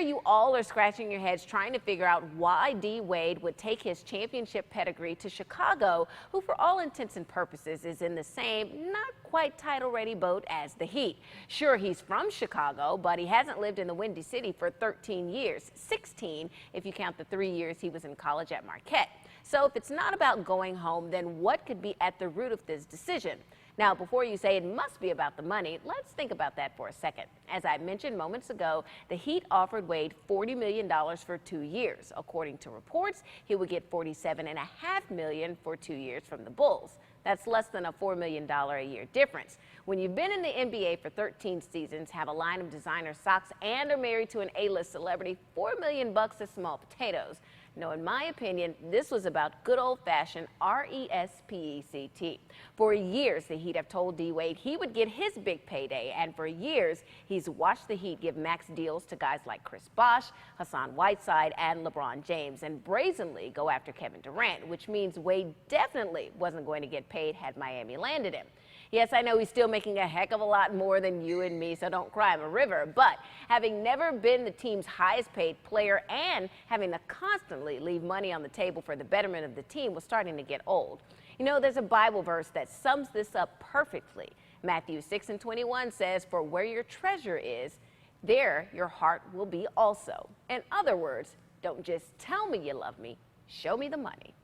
you all are scratching your heads trying to figure out why D. Wade would take his championship pedigree to Chicago, who for all intents and purposes is in the same, not quite title-ready boat as the Heat. Sure, he's from Chicago, but he hasn't lived in the Windy City for 13 years, 16 if you count the 3 years he was in college at Marquette. So if it's not about going home, then what could be at the root of this decision? Now, before you say it must be about the money, let's think about that for a second. As I mentioned moments ago, the Heat offered Wade $40 million for 2 years. According to reports, he would get $47.5 million for 2 years from the Bulls. That's less than a $4 million a year difference. When you've been in the NBA for 13 seasons, have a line of designer socks, and are married to an A-list celebrity, $4 million is small potatoes. No, in my opinion, this was about good old-fashioned RESPECT. For years, the Heat have told D. Wade he would get his big payday, and for years, he's watched the Heat give max deals to guys like Chris Bosh, Hassan Whiteside, and LeBron James, and brazenly go after Kevin Durant, which means Wade definitely wasn't going to get paid had Miami landed him. Yes, I know he's still making a heck of a lot more than you and me, so don't cry I'm a river. But having never been the team's highest paid player and having to constantly leave money on the table for the betterment of the team was starting to get old. You know, there's a Bible verse that sums this up perfectly. Matthew 6:21 says, "For where your treasure is, there your heart will be also." In other words, don't just tell me you love me, show me the money.